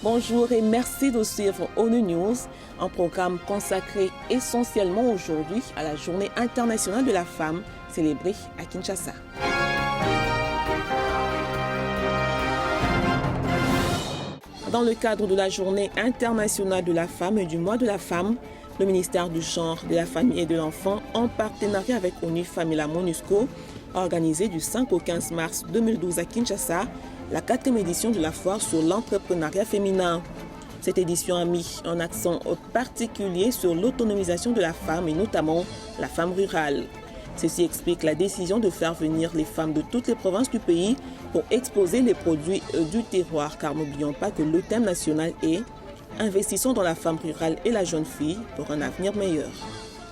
Bonjour et merci de suivre ONU News, un programme consacré essentiellement aujourd'hui à la Journée internationale de la femme célébrée à Kinshasa. Dans le cadre de la Journée internationale de la femme et du mois de la femme, le ministère du Genre, de la Famille et de l'Enfant, en partenariat avec ONU Femmes et la MONUSCO, a organisé du 5 au 15 mars 2012 à Kinshasa la 4e édition de la foire sur l'entrepreneuriat féminin. Cette édition a mis un accent particulier sur l'autonomisation de la femme et notamment la femme rurale. Ceci explique la décision de faire venir les femmes de toutes les provinces du pays pour exposer les produits du terroir, car n'oublions pas que le thème national est « Investissons dans la femme rurale et la jeune fille pour un avenir meilleur ».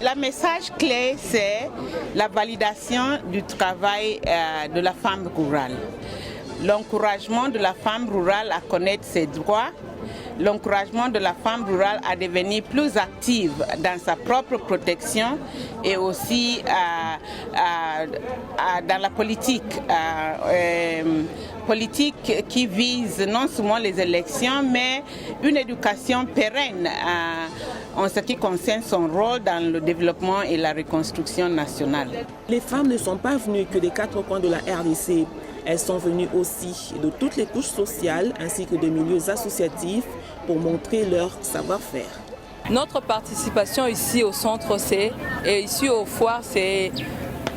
Le message clé, c'est la validation du travail de la femme rurale. L'encouragement de la femme rurale à connaître ses droits, l'encouragement de la femme rurale à devenir plus active dans sa propre protection et aussi dans la politique. Politique qui vise non seulement les élections, mais une éducation pérenne en ce qui concerne son rôle dans le développement et la reconstruction nationale. Les femmes ne sont pas venues que des 4 coins de la RDC. Elles sont venues aussi de toutes les couches sociales ainsi que des milieux associatifs pour montrer leur savoir-faire. Notre participation ici au centre et ici au foire, c'est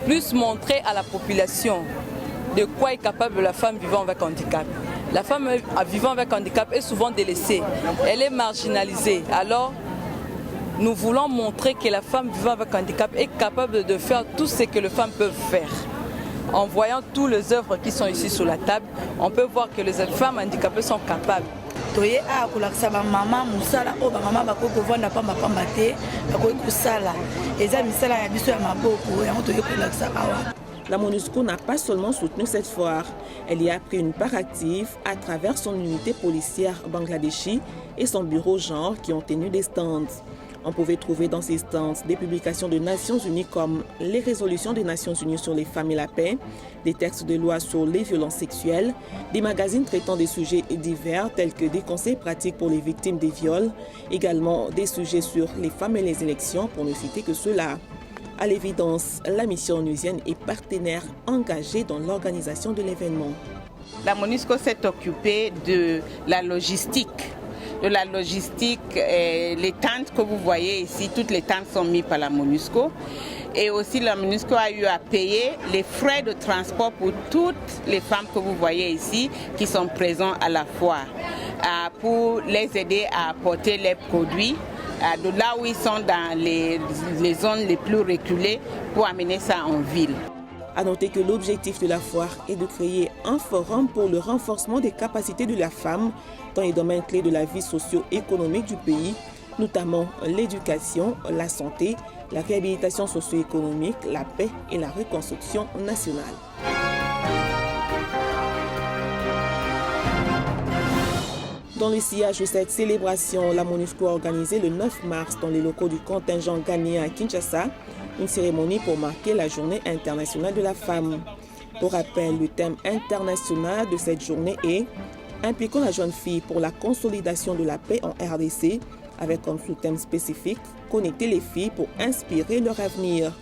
plus montrer à la population de quoi est capable la femme vivant avec handicap. La femme vivant avec handicap est souvent délaissée, elle est marginalisée. Alors, nous voulons montrer que la femme vivant avec handicap est capable de faire tout ce que les femmes peuvent faire. En voyant toutes les œuvres qui sont ici sur la table, on peut voir que les femmes handicapées sont capables. La MONUSCO n'a pas seulement soutenu cette foire, elle y a pris une part active à travers son unité policière bangladeshi et son bureau genre qui ont tenu des stands. On pouvait trouver dans ces stands des publications de Nations Unies comme les résolutions des Nations Unies sur les femmes et la paix, des textes de loi sur les violences sexuelles, des magazines traitant des sujets divers tels que des conseils pratiques pour les victimes des viols, également des sujets sur les femmes et les élections pour ne citer que ceux-là. À l'évidence, la mission onusienne est partenaire engagée dans l'organisation de l'événement. La MONUSCO s'est occupée de la logistique. Les tentes que vous voyez ici, toutes les tentes sont mises par la MONUSCO. Et aussi la MONUSCO a eu à payer les frais de transport pour toutes les femmes que vous voyez ici qui sont présentes à la foire, pour les aider à apporter les produits de là où ils sont dans les zones les plus reculées pour amener ça en ville. À noter que l'objectif de la foire est de créer un forum pour le renforcement des capacités de la femme dans les domaines clés de la vie socio-économique du pays, notamment l'éducation, la santé, la réhabilitation socio-économique, la paix et la reconstruction nationale. Dans le sillage de cette célébration, la MONUSCO a organisé le 9 mars dans les locaux du contingent ghanéen à Kinshasa une cérémonie pour marquer la Journée internationale de la femme. Pour rappel, le thème international de cette journée est « Impliquons la jeune fille pour la consolidation de la paix en RDC » avec comme sous-thème spécifique « Connecter les filles pour inspirer leur avenir ».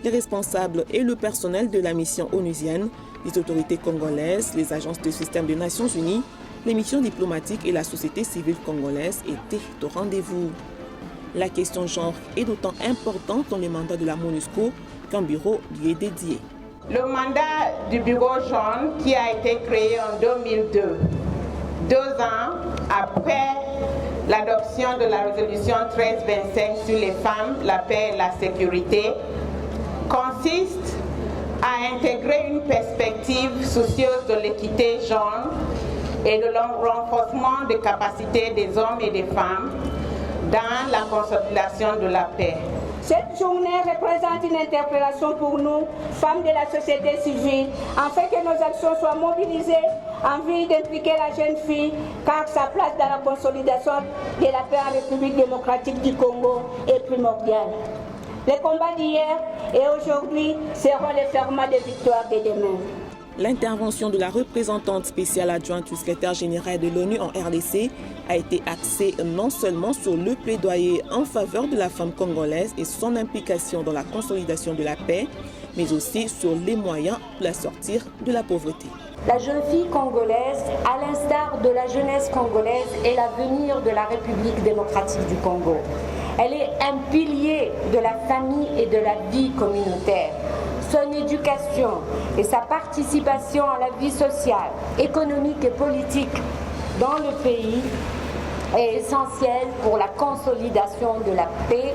Les responsables et le personnel de la mission onusienne, les autorités congolaises, les agences de système des Nations Unies, les missions diplomatiques et la société civile congolaise étaient au rendez-vous. La question genre est d'autant importante dans le mandat de la MONUSCO qu'un bureau lui est dédié. Le mandat du bureau genre qui a été créé en 2002, 2 ans après l'adoption de la résolution 1325 sur les femmes, la paix et la sécurité, consiste à intégrer une perspective soucieuse de l'équité genre et de renforcement des capacités des hommes et des femmes dans la consolidation de la paix. Cette journée représente une interpellation pour nous, femmes de la société civile, afin que nos actions soient mobilisées en vue d'impliquer la jeune fille, car sa place dans la consolidation de la paix en République démocratique du Congo est primordiale. Les combats d'hier et aujourd'hui seront les ferments de victoire de demain. L'intervention de la représentante spéciale adjointe du secrétaire général de l'ONU en RDC a été axée non seulement sur le plaidoyer en faveur de la femme congolaise et son implication dans la consolidation de la paix, mais aussi sur les moyens pour la sortir de la pauvreté. La jeune fille congolaise, à l'instar de la jeunesse congolaise, est l'avenir de la République démocratique du Congo. Elle est un pilier de la famille et de la vie communautaire. Son éducation et sa participation à la vie sociale, économique et politique dans le pays est essentielle pour la consolidation de la paix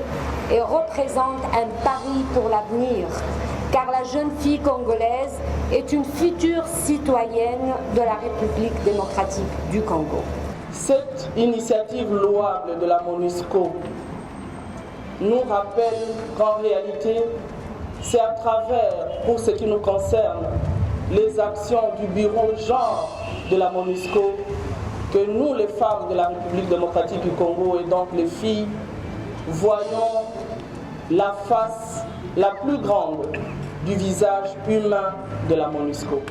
et représente un pari pour l'avenir, car la jeune fille congolaise est une future citoyenne de la République démocratique du Congo. Cette initiative louable de la MONUSCO nous rappelle qu'en réalité, c'est à travers, pour ce qui nous concerne, les actions du bureau genre de la MONUSCO que nous, les femmes de la République démocratique du Congo et donc les filles, voyons la face la plus grande du visage humain de la MONUSCO.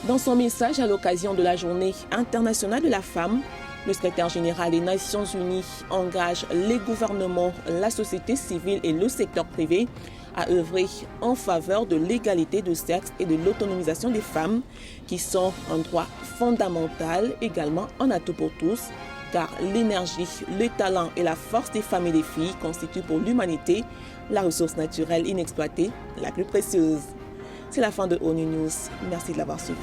Dans son message à l'occasion de la Journée internationale de la femme, le secrétaire général des Nations Unies engage les gouvernements, la société civile et le secteur privé à œuvrer en faveur de l'égalité de sexe et de l'autonomisation des femmes, qui sont un droit fondamental, également un atout pour tous, car l'énergie, le talent et la force des femmes et des filles constituent pour l'humanité la ressource naturelle inexploitée la plus précieuse. C'est la fin de ONU News. Merci de l'avoir suivi.